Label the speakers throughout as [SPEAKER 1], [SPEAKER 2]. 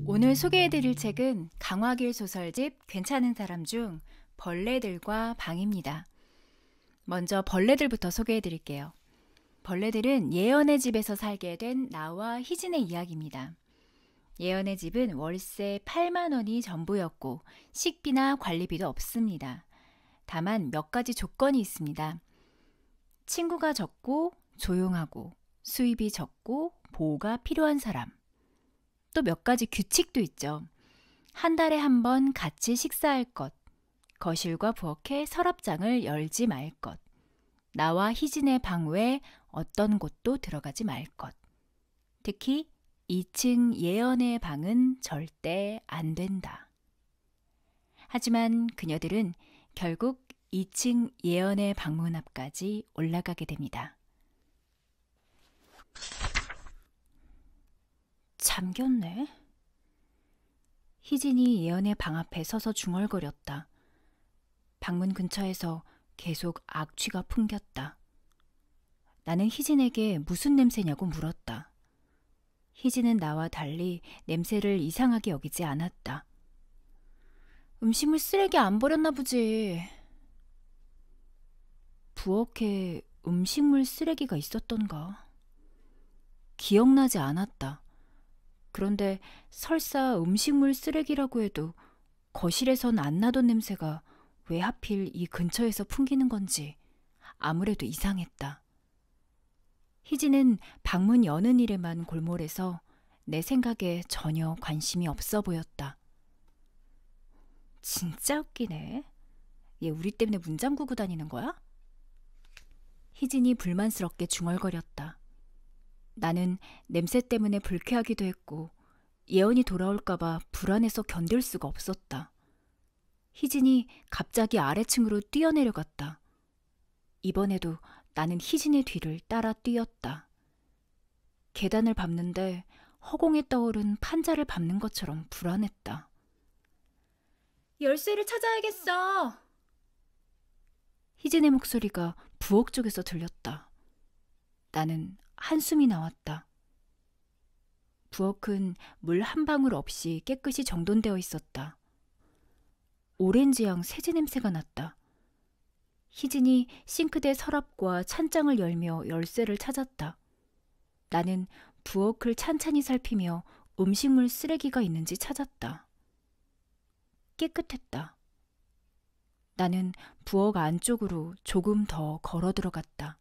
[SPEAKER 1] 오늘 소개해드릴 책은 강화길 소설집 괜찮은 사람 중 벌레들과 방입니다. 먼저 벌레들부터 소개해드릴게요. 벌레들은 예언의 집에서 살게 된 나와 희진의 이야기입니다. 예언의 집은 월세 8만 원이 전부였고 식비나 관리비도 없습니다. 다만 몇 가지 조건이 있습니다. 친구가 적고 조용하고 수입이 적고 보호가 필요한 사람. 또 몇 가지 규칙도 있죠. 한 달에 한 번 같이 식사할 것, 거실과 부엌에 서랍장을 열지 말 것, 나와 희진의 방 외에 어떤 곳도 들어가지 말 것. 특히 2층 예언의 방은 절대 안 된다. 하지만 그녀들은 결국 2층 예언의 방문 앞까지 올라가게 됩니다. 잠겼네. 희진이 예언의 방 앞에 서서 중얼거렸다. 방문 근처에서 계속 악취가 풍겼다. 나는 희진에게 무슨 냄새냐고 물었다. 희진은 나와 달리 냄새를 이상하게 여기지 않았다. 음식물 쓰레기 안 버렸나 보지. 부엌에 음식물 쓰레기가 있었던가. 기억나지 않았다. 그런데 설사 음식물 쓰레기라고 해도 거실에선 안 나던 냄새가 왜 하필 이 근처에서 풍기는 건지 아무래도 이상했다. 희진은 방문 여는 일에만 골몰해서 내 생각에 전혀 관심이 없어 보였다. 진짜 웃기네. 얘 우리 때문에 문 잠그고 다니는 거야? 희진이 불만스럽게 중얼거렸다. 나는 냄새 때문에 불쾌하기도 했고 예언이 돌아올까봐 불안해서 견딜 수가 없었다. 희진이 갑자기 아래층으로 뛰어내려갔다. 이번에도 나는 희진의 뒤를 따라 뛰었다. 계단을 밟는데 허공에 떠오른 판자를 밟는 것처럼 불안했다. 열쇠를 찾아야겠어. 희진의 목소리가 부엌 쪽에서 들렸다. 나는 한숨이 나왔다. 부엌은 물 한 방울 없이 깨끗이 정돈되어 있었다. 오렌지향 세제 냄새가 났다. 희진이 싱크대 서랍과 찬장을 열며 열쇠를 찾았다. 나는 부엌을 찬찬히 살피며 음식물 쓰레기가 있는지 찾았다. 깨끗했다. 나는 부엌 안쪽으로 조금 더 걸어 들어갔다.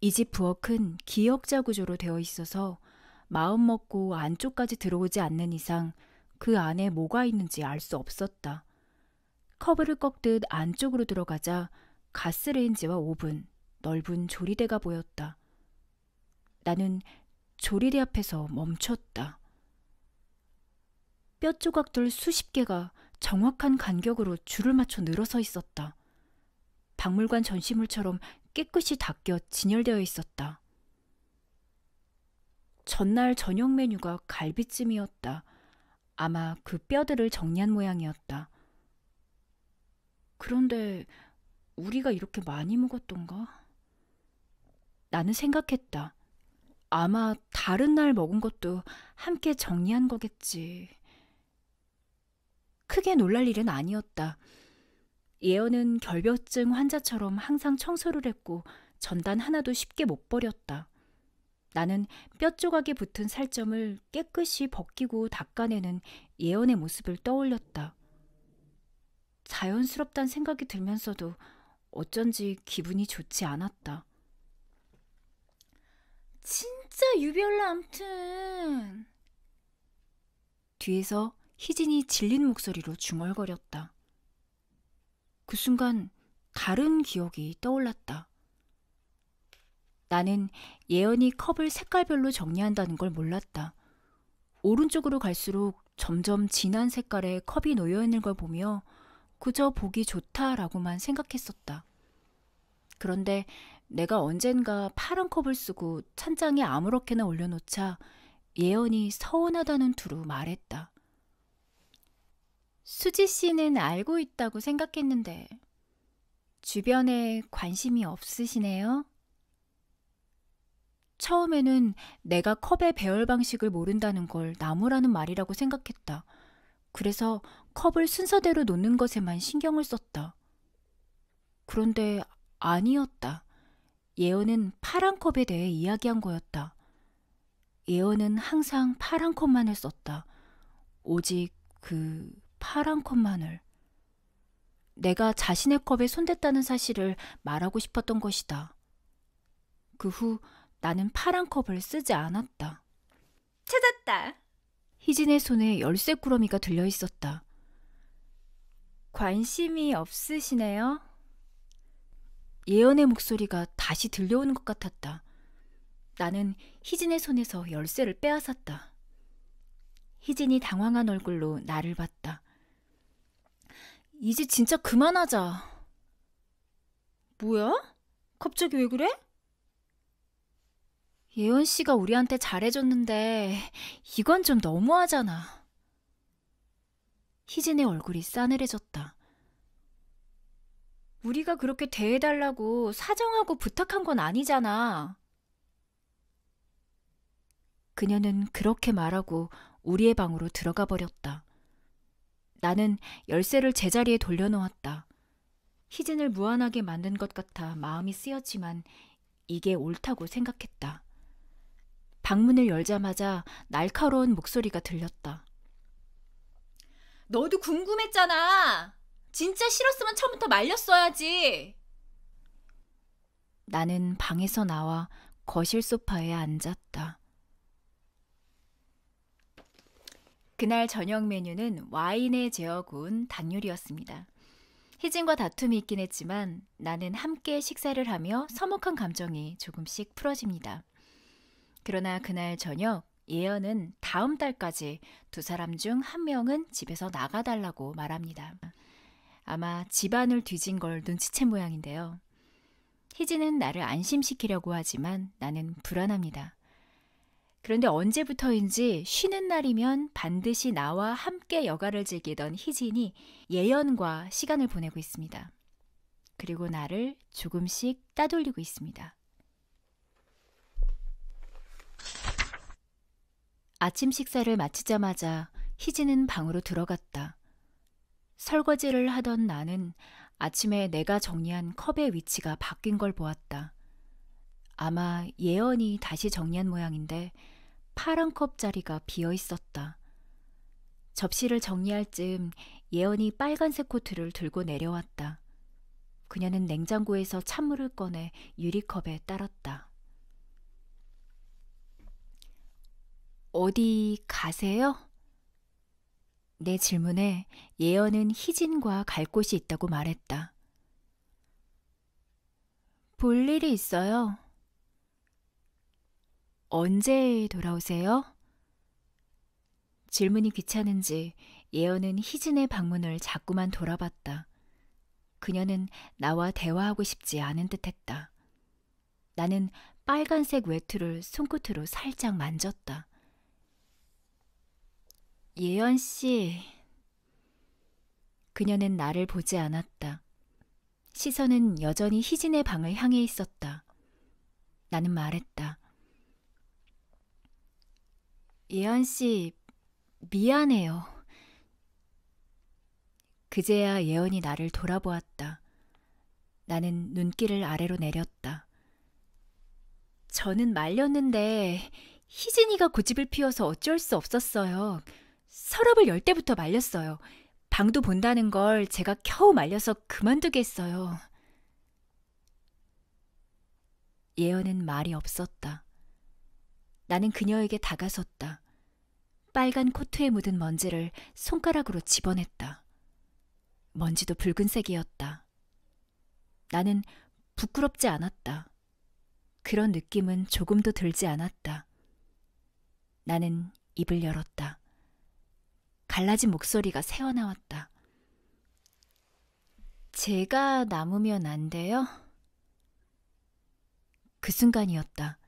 [SPEAKER 1] 이 집 부엌은 기역자 구조로 되어 있어서 마음 먹고 안쪽까지 들어오지 않는 이상 그 안에 뭐가 있는지 알 수 없었다. 커브를 꺾듯 안쪽으로 들어가자 가스레인지와 오븐, 넓은 조리대가 보였다. 나는 조리대 앞에서 멈췄다. 뼈 조각들 수십 개가 정확한 간격으로 줄을 맞춰 늘어서 있었다. 박물관 전시물처럼 깨끗이 닦여 진열되어 있었다. 전날 저녁 메뉴가 갈비찜이었다. 아마 그 뼈들을 정리한 모양이었다. 그런데 우리가 이렇게 많이 먹었던가? 나는 생각했다. 아마 다른 날 먹은 것도 함께 정리한 거겠지. 크게 놀랄 일은 아니었다. 예언은 결벽증 환자처럼 항상 청소를 했고 전단 하나도 쉽게 못 버렸다. 나는 뼈 조각에 붙은 살점을 깨끗이 벗기고 닦아내는 예언의 모습을 떠올렸다. 자연스럽단 생각이 들면서도 어쩐지 기분이 좋지 않았다. 진짜 유별나 암튼. 뒤에서 희진이 질린 목소리로 중얼거렸다. 그 순간 다른 기억이 떠올랐다. 나는 예언이 컵을 색깔별로 정리한다는 걸 몰랐다. 오른쪽으로 갈수록 점점 진한 색깔의 컵이 놓여있는 걸 보며 그저 보기 좋다라고만 생각했었다. 그런데 내가 언젠가 파란 컵을 쓰고 찬장에 아무렇게나 올려놓자 예언이 서운하다는 투로 말했다. 수지 씨는 알고 있다고 생각했는데 주변에 관심이 없으시네요? 처음에는 내가 컵의 배열 방식을 모른다는 걸 나무라는 말이라고 생각했다. 그래서 컵을 순서대로 놓는 것에만 신경을 썼다. 그런데 아니었다. 예언은 파란 컵에 대해 이야기한 거였다. 예언은 항상 파란 컵만을 썼다. 오직 그 파란 컵만을. 내가 자신의 컵에 손댔다는 사실을 말하고 싶었던 것이다. 그 후 나는 파란 컵을 쓰지 않았다. 찾았다. 희진의 손에 열쇠 꾸러미가 들려 있었다. 관심이 없으시네요. 예언의 목소리가 다시 들려오는 것 같았다. 나는 희진의 손에서 열쇠를 빼앗았다. 희진이 당황한 얼굴로 나를 봤다. 이제 진짜 그만하자. 뭐야? 갑자기 왜 그래? 예원 씨가 우리한테 잘해줬는데 이건 좀 너무하잖아. 희진의 얼굴이 싸늘해졌다. 우리가 그렇게 대해달라고 사정하고 부탁한 건 아니잖아. 그녀는 그렇게 말하고 우리의 방으로 들어가 버렸다. 나는 열쇠를 제자리에 돌려놓았다. 희진을 무안하게 만든 것 같아 마음이 쓰였지만 이게 옳다고 생각했다. 방문을 열자마자 날카로운 목소리가 들렸다. 너도 궁금했잖아. 진짜 싫었으면 처음부터 말렸어야지. 나는 방에서 나와 거실 소파에 앉았다. 그날 저녁 메뉴는 와인에 재어 구운 닭 요리였습니다. 희진과 다툼이 있긴 했지만 나는 함께 식사를 하며 서먹한 감정이 조금씩 풀어집니다. 그러나 그날 저녁 예언은 다음 달까지 두 사람 중 한 명은 집에서 나가달라고 말합니다. 아마 집안을 뒤진 걸 눈치챈 모양인데요. 희진은 나를 안심시키려고 하지만 나는 불안합니다. 그런데 언제부터인지 쉬는 날이면 반드시 나와 함께 여가를 즐기던 희진이 예언과 시간을 보내고 있습니다. 그리고 나를 조금씩 따돌리고 있습니다. 아침 식사를 마치자마자 희진은 방으로 들어갔다. 설거지를 하던 나는 아침에 내가 정리한 컵의 위치가 바뀐 걸 보았다. 아마 예언이 다시 정리한 모양인데 파란 컵 자리가 비어 있었다. 접시를 정리할 즈음 예언이 빨간색 코트를 들고 내려왔다. 그녀는 냉장고에서 찬물을 꺼내 유리컵에 따랐다. 어디 가세요? 내 질문에 예언은 희진과 갈 곳이 있다고 말했다. 볼 일이 있어요. 언제 돌아오세요? 질문이 귀찮은지 예언은 희진의 방문을 자꾸만 돌아봤다. 그녀는 나와 대화하고 싶지 않은 듯했다. 나는 빨간색 외투를 손끝으로 살짝 만졌다. 예언 씨. 그녀는 나를 보지 않았다. 시선은 여전히 희진의 방을 향해 있었다. 나는 말했다. 예언 씨, 미안해요. 그제야 예언이 나를 돌아보았다. 나는 눈길을 아래로 내렸다. 저는 말렸는데 희진이가 고집을 피워서 어쩔 수 없었어요. 서랍을 열 때부터 말렸어요. 방도 본다는 걸 제가 겨우 말려서 그만두게 했어요. 예언은 말이 없었다. 나는 그녀에게 다가섰다. 빨간 코트에 묻은 먼지를 손가락으로 집어냈다. 먼지도 붉은색이었다. 나는 부끄럽지 않았다. 그런 느낌은 조금도 들지 않았다. 나는 입을 열었다. 갈라진 목소리가 새어나왔다. 제가 남으면 안 돼요? 그 순간이었다.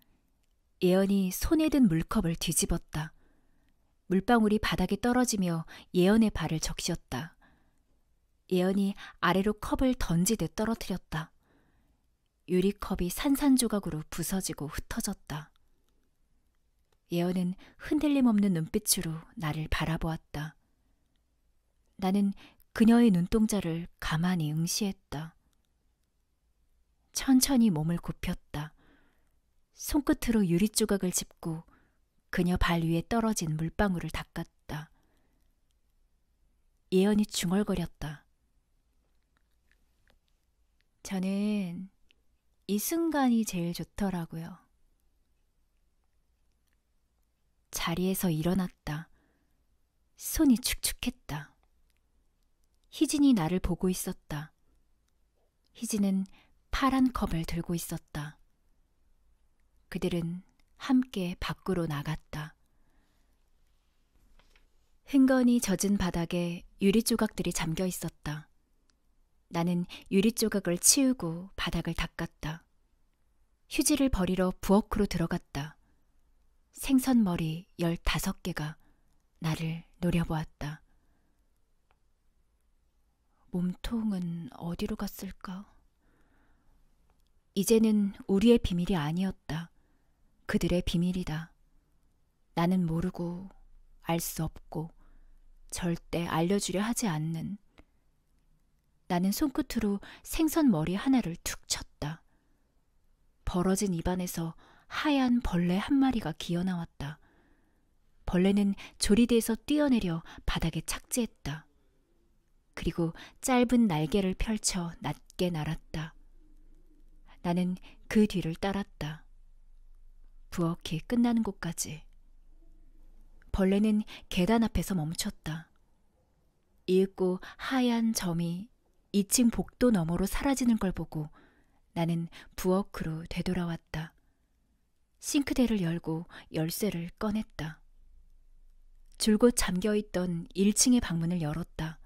[SPEAKER 1] 예언이 손에 든 물컵을 뒤집었다. 물방울이 바닥에 떨어지며 예언의 발을 적셨다. 예언이 아래로 컵을 던지듯 떨어뜨렸다. 유리컵이 산산조각으로 부서지고 흩어졌다. 예언은 흔들림 없는 눈빛으로 나를 바라보았다. 나는 그녀의 눈동자를 가만히 응시했다. 천천히 몸을 굽혔다. 손끝으로 유리 조각을 짚고 그녀 발 위에 떨어진 물방울을 닦았다. 예언이 중얼거렸다. 저는 이 순간이 제일 좋더라고요. 자리에서 일어났다. 손이 축축했다. 희진이 나를 보고 있었다. 희진은 파란 컵을 들고 있었다. 그들은 함께 밖으로 나갔다. 흥건히 젖은 바닥에 유리 조각들이 잠겨 있었다. 나는 유리 조각을 치우고 바닥을 닦았다. 휴지를 버리러 부엌으로 들어갔다. 생선머리 15개가 나를 노려보았다. 몸통은 어디로 갔을까? 이제는 우리의 비밀이 아니었다. 그들의 비밀이다. 나는 모르고 알 수 없고 절대 알려주려 하지 않는. 나는 손끝으로 생선 머리 하나를 툭 쳤다. 벌어진 입안에서 하얀 벌레 한 마리가 기어나왔다. 벌레는 조리대에서 뛰어내려 바닥에 착지했다. 그리고 짧은 날개를 펼쳐 낮게 날았다. 나는 그 뒤를 따랐다. 부엌이 끝나는 곳까지. 벌레는 계단 앞에서 멈췄다. 이윽고 하얀 점이 2층 복도 너머로 사라지는 걸 보고 나는 부엌으로 되돌아왔다. 싱크대를 열고 열쇠를 꺼냈다. 줄곧 잠겨있던 1층의 방문을 열었다.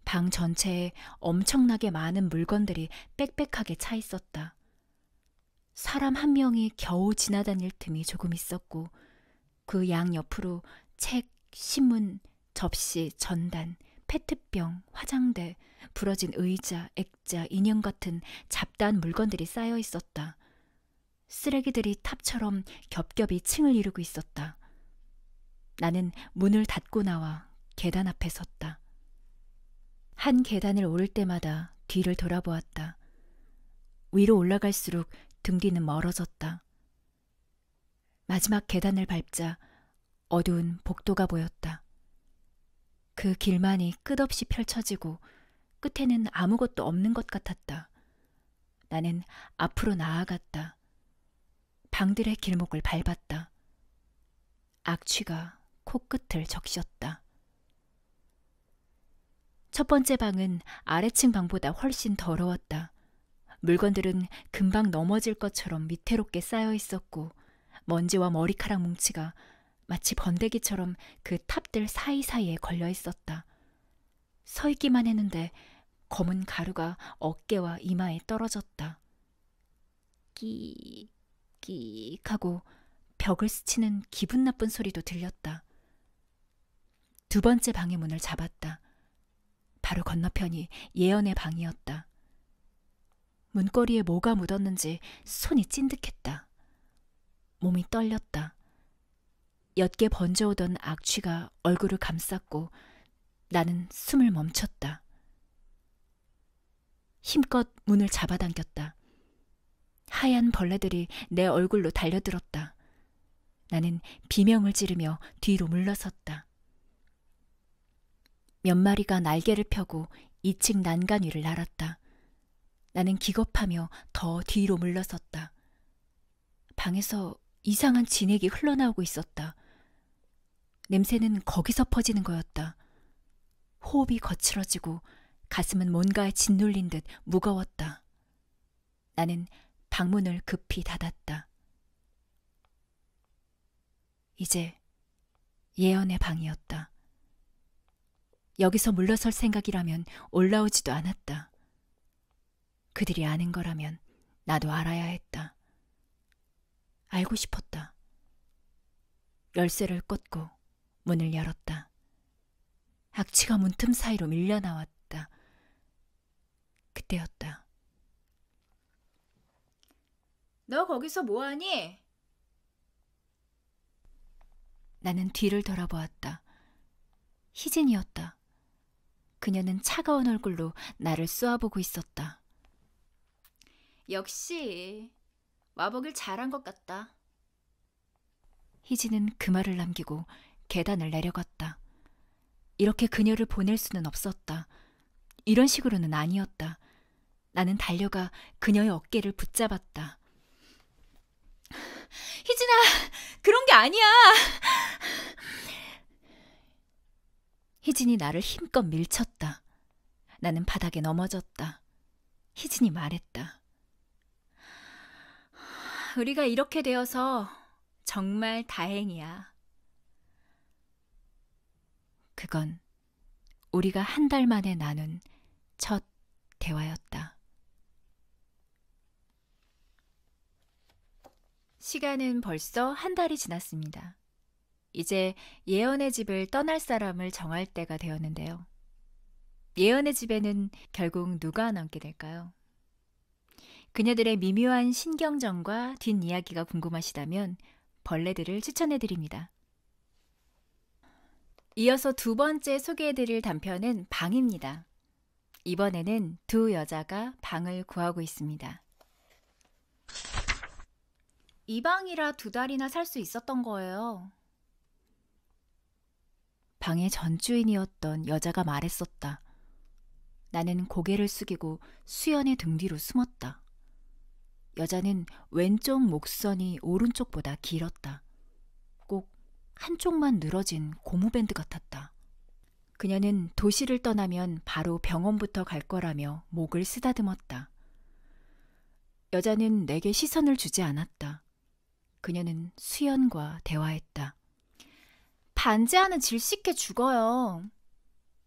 [SPEAKER 1] 방 전체에 엄청나게 많은 물건들이 빽빽하게 차 있었다. 사람 한 명이 겨우 지나다닐 틈이 조금 있었고 그 양 옆으로 책, 신문, 접시, 전단, 페트병, 화장대, 부러진 의자, 액자, 인형 같은 잡다한 물건들이 쌓여 있었다. 쓰레기들이 탑처럼 겹겹이 층을 이루고 있었다. 나는 문을 닫고 나와 계단 앞에 섰다. 한 계단을 오를 때마다 뒤를 돌아보았다. 위로 올라갈수록 등 뒤는 멀어졌다. 마지막 계단을 밟자 어두운 복도가 보였다. 그 길만이 끝없이 펼쳐지고 끝에는 아무것도 없는 것 같았다. 나는 앞으로 나아갔다. 방들의 길목을 밟았다. 악취가 코끝을 적셨다. 첫 번째 방은 아래층 방보다 훨씬 더러웠다. 물건들은 금방 넘어질 것처럼 위태롭게 쌓여 있었고 먼지와 머리카락 뭉치가 마치 번데기처럼 그 탑들 사이사이에 걸려 있었다. 서 있기만 했는데 검은 가루가 어깨와 이마에 떨어졌다. 끼익 하고 벽을 스치는 기분 나쁜 소리도 들렸다. 두 번째 방의 문을 잡았다. 바로 건너편이 예언의 방이었다. 문고리에 뭐가 묻었는지 손이 찐득했다. 몸이 떨렸다. 옅게 번져오던 악취가 얼굴을 감쌌고 나는 숨을 멈췄다. 힘껏 문을 잡아당겼다. 하얀 벌레들이 내 얼굴로 달려들었다. 나는 비명을 지르며 뒤로 물러섰다. 몇 마리가 날개를 펴고 2층 난간 위를 날았다. 나는 기겁하며 더 뒤로 물러섰다. 방에서 이상한 진액이 흘러나오고 있었다. 냄새는 거기서 퍼지는 거였다. 호흡이 거칠어지고 가슴은 뭔가에 짓눌린 듯 무거웠다. 나는 방문을 급히 닫았다. 이제 예언의 방이었다. 여기서 물러설 생각이라면 올라오지도 않았다. 그들이 아는 거라면 나도 알아야 했다. 알고 싶었다. 열쇠를 꽂고 문을 열었다. 악취가 문틈 사이로 밀려나왔다. 그때였다. 너 거기서 뭐하니? 나는 뒤를 돌아보았다. 희진이었다. 그녀는 차가운 얼굴로 나를 쏘아보고 있었다. 역시 와보길 잘한 것 같다. 희진은 그 말을 남기고 계단을 내려갔다. 이렇게 그녀를 보낼 수는 없었다. 이런 식으로는 아니었다. 나는 달려가 그녀의 어깨를 붙잡았다. 희진아, 그런 게 아니야. 희진이 나를 힘껏 밀쳤다. 나는 바닥에 넘어졌다. 희진이 말했다. 우리가 이렇게 되어서 정말 다행이야. 그건 우리가 한 달 만에 나눈 첫 대화였다. 시간은 벌써 한 달이 지났습니다. 이제 예언의 집을 떠날 사람을 정할 때가 되었는데요. 예언의 집에는 결국 누가 남게 될까요? 그녀들의 미묘한 신경전과 뒷이야기가 궁금하시다면 벌레들을 추천해드립니다. 이어서 두 번째 소개해드릴 단편은 방입니다. 이번에는 두 여자가 방을 구하고 있습니다. 이 방이라 2달이나 살 수 있었던 거예요. 방의 전주인이었던 여자가 말했었다. 나는 고개를 숙이고 수연의 등 뒤로 숨었다. 여자는 왼쪽 목선이 오른쪽보다 길었다. 꼭 한쪽만 늘어진 고무밴드 같았다. 그녀는 도시를 떠나면 바로 병원부터 갈 거라며 목을 쓰다듬었다. 여자는 내게 시선을 주지 않았다. 그녀는 수연과 대화했다. 반지하는 질 씻게 죽어요.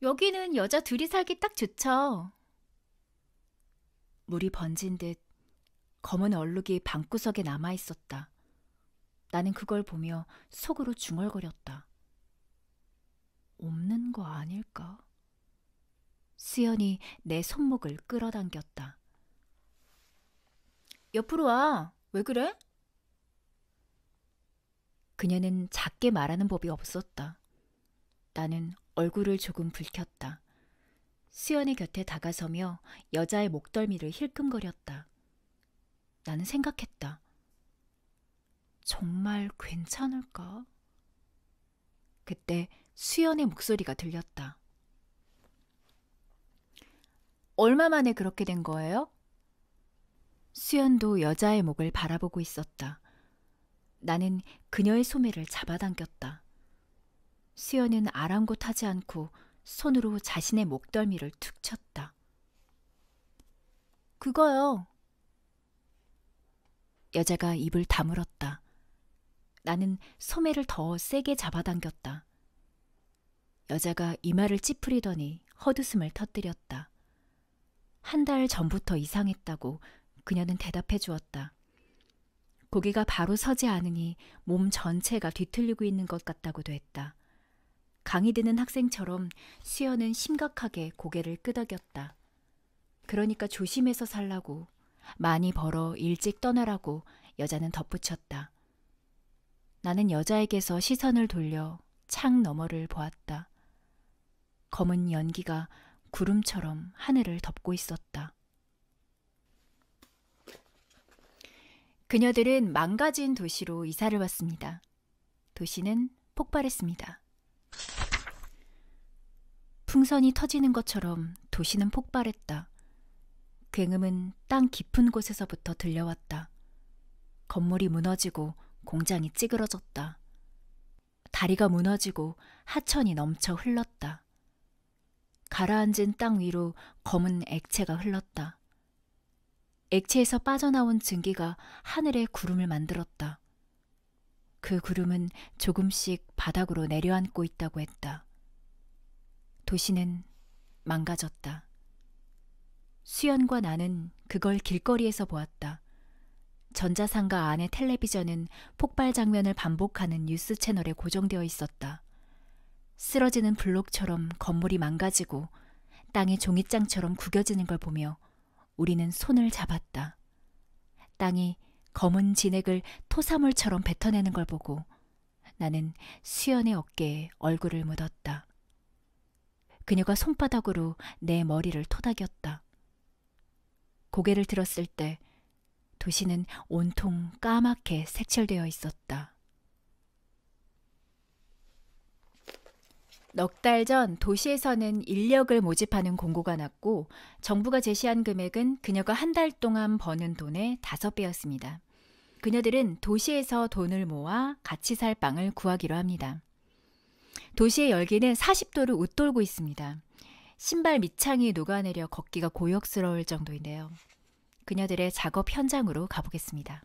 [SPEAKER 1] 여기는 여자 둘이 살기 딱 좋죠. 물이 번진 듯 검은 얼룩이 방구석에 남아있었다. 나는 그걸 보며 속으로 중얼거렸다. 없는 거 아닐까? 수연이 내 손목을 끌어당겼다. 옆으로 와. 왜 그래? 그녀는 작게 말하는 법이 없었다. 나는 얼굴을 조금 붉혔다. 수연의 곁에 다가서며 여자의 목덜미를 힐끔거렸다. 나는 생각했다. 정말 괜찮을까? 그때 수연의 목소리가 들렸다. 얼마 만에 그렇게 된 거예요? 수연도 여자의 목을 바라보고 있었다. 나는 그녀의 소매를 잡아당겼다. 수연은 아랑곳하지 않고 손으로 자신의 목덜미를 툭 쳤다. 그거요. 여자가 입을 다물었다. 나는 소매를 더 세게 잡아당겼다. 여자가 이마를 찌푸리더니 헛웃음을 터뜨렸다. 1달 전부터 이상했다고 그녀는 대답해 주었다. 고개가 바로 서지 않으니 몸 전체가 뒤틀리고 있는 것 같다고도 했다. 강이 드는 학생처럼 수연은 심각하게 고개를 끄덕였다. 그러니까 조심해서 살라고, 많이 벌어 일찍 떠나라고 여자는 덧붙였다. 나는 여자에게서 시선을 돌려 창 너머를 보았다. 검은 연기가 구름처럼 하늘을 덮고 있었다. 그녀들은 망가진 도시로 이사를 왔습니다. 도시는 폭발했습니다. 풍선이 터지는 것처럼 도시는 폭발했다. 굉음은 땅 깊은 곳에서부터 들려왔다. 건물이 무너지고 공장이 찌그러졌다. 다리가 무너지고 하천이 넘쳐 흘렀다. 가라앉은 땅 위로 검은 액체가 흘렀다. 액체에서 빠져나온 증기가 하늘에 구름을 만들었다. 그 구름은 조금씩 바닥으로 내려앉고 있다고 했다. 도시는 망가졌다. 수연과 나는 그걸 길거리에서 보았다. 전자상가 안의 텔레비전은 폭발 장면을 반복하는 뉴스 채널에 고정되어 있었다. 쓰러지는 블록처럼 건물이 망가지고 땅이 종잇장처럼 구겨지는 걸 보며 우리는 손을 잡았다. 땅이 검은 진액을 토사물처럼 뱉어내는 걸 보고 나는 수연의 어깨에 얼굴을 묻었다. 그녀가 손바닥으로 내 머리를 토닥였다. 고개를 들었을 때 도시는 온통 까맣게 색칠되어 있었다. 넉 달 전 도시에서는 인력을 모집하는 공고가 났고 정부가 제시한 금액은 그녀가 한 달 동안 버는 돈의 5배였습니다. 그녀들은 도시에서 돈을 모아 같이 살 빵을 구하기로 합니다. 도시의 열기는 40도를 웃돌고 있습니다. 신발 밑창이 녹아내려 걷기가 고역스러울 정도인데요. 그녀들의 작업 현장으로 가보겠습니다.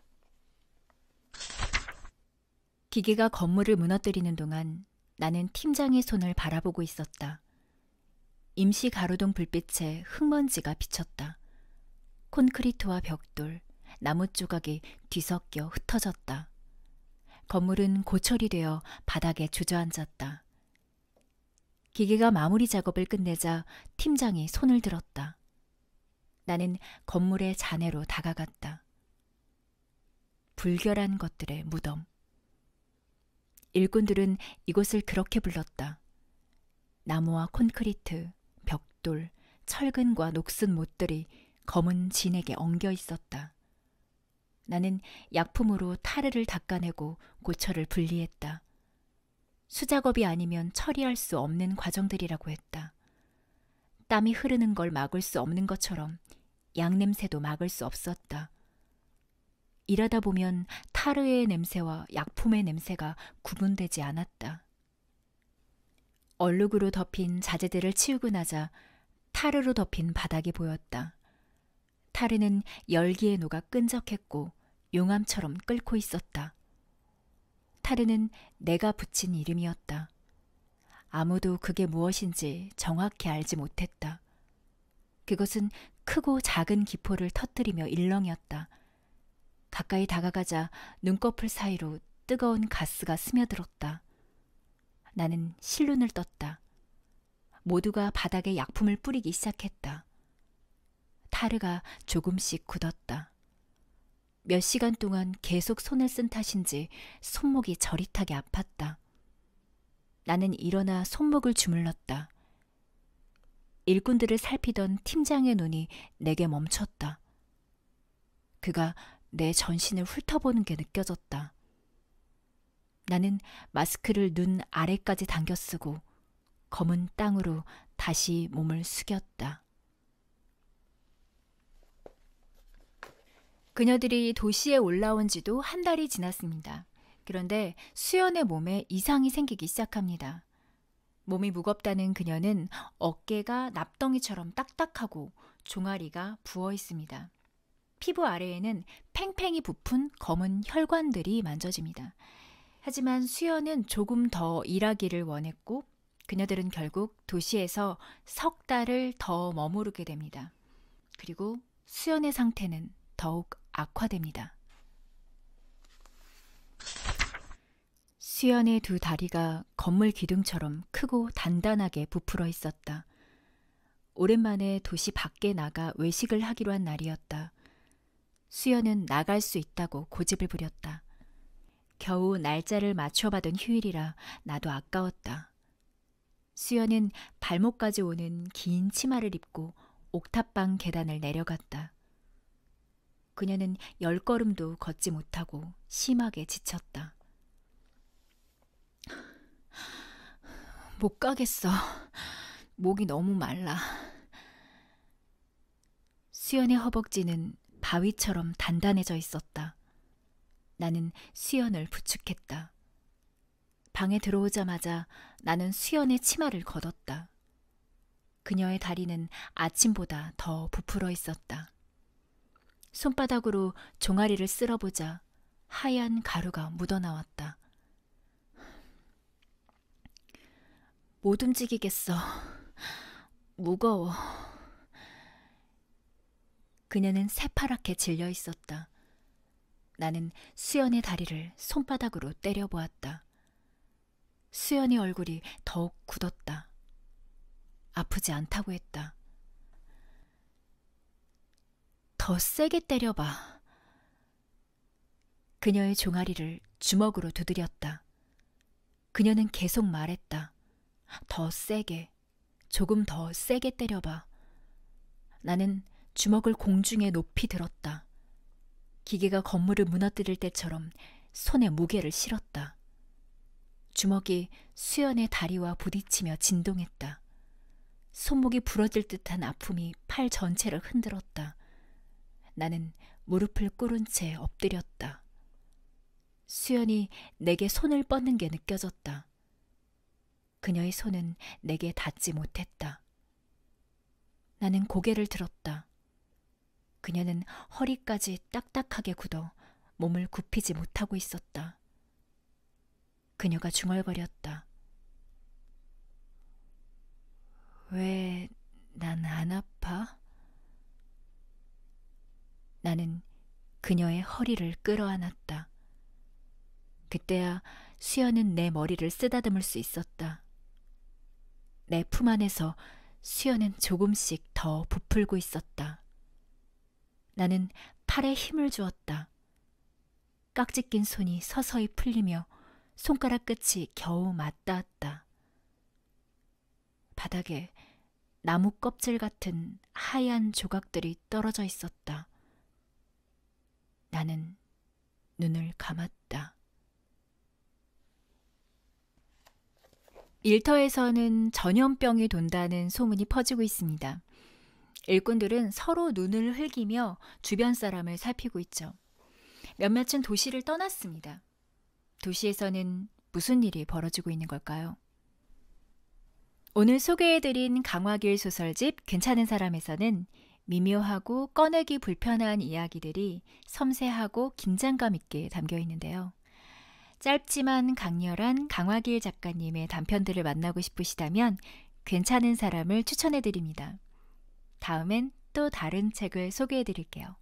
[SPEAKER 1] 기계가 건물을 무너뜨리는 동안 나는 팀장의 손을 바라보고 있었다. 임시 가로등 불빛에 흙먼지가 비쳤다. 콘크리트와 벽돌, 나무 조각이 뒤섞여 흩어졌다. 건물은 고철이 되어 바닥에 주저앉았다. 기계가 마무리 작업을 끝내자 팀장이 손을 들었다. 나는 건물의 잔해로 다가갔다. 불결한 것들의 무덤. 일꾼들은 이곳을 그렇게 불렀다. 나무와 콘크리트, 벽돌, 철근과 녹슨 못들이 검은 진에게 엉겨 있었다. 나는 약품으로 타르를 닦아내고 고철을 분리했다. 수작업이 아니면 처리할 수 없는 과정들이라고 했다. 땀이 흐르는 걸 막을 수 없는 것처럼 양냄새도 막을 수 없었다. 일하다 보면 타르의 냄새와 약품의 냄새가 구분되지 않았다. 얼룩으로 덮인 자재들을 치우고 나자 타르로 덮인 바닥이 보였다. 타르는 열기에 녹아 끈적했고 용암처럼 끓고 있었다. 타르는 내가 붙인 이름이었다. 아무도 그게 무엇인지 정확히 알지 못했다. 그것은 크고 작은 기포를 터뜨리며 일렁였다. 가까이 다가가자 눈꺼풀 사이로 뜨거운 가스가 스며들었다. 나는 실눈을 떴다. 모두가 바닥에 약품을 뿌리기 시작했다. 타르가 조금씩 굳었다. 몇 시간 동안 계속 손을 쓴 탓인지 손목이 저릿하게 아팠다. 나는 일어나 손목을 주물렀다. 일꾼들을 살피던 팀장의 눈이 내게 멈췄다. 그가 내 전신을 훑어보는 게 느껴졌다. 나는 마스크를 눈 아래까지 당겨 쓰고 검은 땅으로 다시 몸을 숙였다. 그녀들이 도시에 올라온 지도 한 달이 지났습니다. 그런데 수연의 몸에 이상이 생기기 시작합니다. 몸이 무겁다는 그녀는 어깨가 납덩이처럼 딱딱하고 종아리가 부어 있습니다. 피부 아래에는 팽팽히 부푼 검은 혈관들이 만져집니다. 하지만 수연은 조금 더 일하기를 원했고 그녀들은 결국 도시에서 석 달을 더 머무르게 됩니다. 그리고 수연의 상태는 더욱 악화됩니다. 수연의 두 다리가 건물 기둥처럼 크고 단단하게 부풀어 있었다. 오랜만에 도시 밖에 나가 외식을 하기로 한 날이었다. 수연은 나갈 수 있다고 고집을 부렸다. 겨우 날짜를 맞춰받은 휴일이라 나도 아까웠다. 수연은 발목까지 오는 긴 치마를 입고 옥탑방 계단을 내려갔다. 그녀는 10걸음도 걷지 못하고 심하게 지쳤다. 못 가겠어. 목이 너무 말라. 수연의 허벅지는 바위처럼 단단해져 있었다. 나는 수연을 부축했다. 방에 들어오자마자 나는 수연의 치마를 걷었다. 그녀의 다리는 아침보다 더 부풀어 있었다. 손바닥으로 종아리를 쓸어보자 하얀 가루가 묻어나왔다. 못 움직이겠어. 무거워. 그녀는 새파랗게 질려 있었다. 나는 수연의 다리를 손바닥으로 때려보았다. 수연의 얼굴이 더욱 굳었다. 아프지 않다고 했다. 더 세게 때려봐. 그녀의 종아리를 주먹으로 두드렸다. 그녀는 계속 말했다. 더 세게, 조금 더 세게 때려봐. 나는 주먹을 공중에 높이 들었다. 기계가 건물을 무너뜨릴 때처럼 손에 무게를 실었다. 주먹이 수연의 다리와 부딪히며 진동했다. 손목이 부러질 듯한 아픔이 팔 전체를 흔들었다. 나는 무릎을 꿇은 채 엎드렸다. 수연이 내게 손을 뻗는 게 느껴졌다. 그녀의 손은 내게 닿지 못했다. 나는 고개를 들었다. 그녀는 허리까지 딱딱하게 굳어 몸을 굽히지 못하고 있었다. 그녀가 중얼거렸다. 왜 난 안 아파? 나는 그녀의 허리를 끌어안았다. 그때야 수연은 내 머리를 쓰다듬을 수 있었다. 내 품 안에서 수연은 조금씩 더 부풀고 있었다. 나는 팔에 힘을 주었다. 깍지 낀 손이 서서히 풀리며 손가락 끝이 겨우 맞닿았다. 바닥에 나무 껍질 같은 하얀 조각들이 떨어져 있었다. 나는 눈을 감았다. 일터에서는 전염병이 돈다는 소문이 퍼지고 있습니다. 일꾼들은 서로 눈을 흘기며 주변 사람을 살피고 있죠. 몇몇은 도시를 떠났습니다. 도시에서는 무슨 일이 벌어지고 있는 걸까요? 오늘 소개해드린 강화길 소설집 괜찮은 사람에서는 미묘하고 꺼내기 불편한 이야기들이 섬세하고 긴장감 있게 담겨 있는데요. 짧지만 강렬한 강화길 작가님의 단편들을 만나고 싶으시다면 괜찮은 사람을 추천해드립니다. 다음엔 또 다른 책을 소개해드릴게요.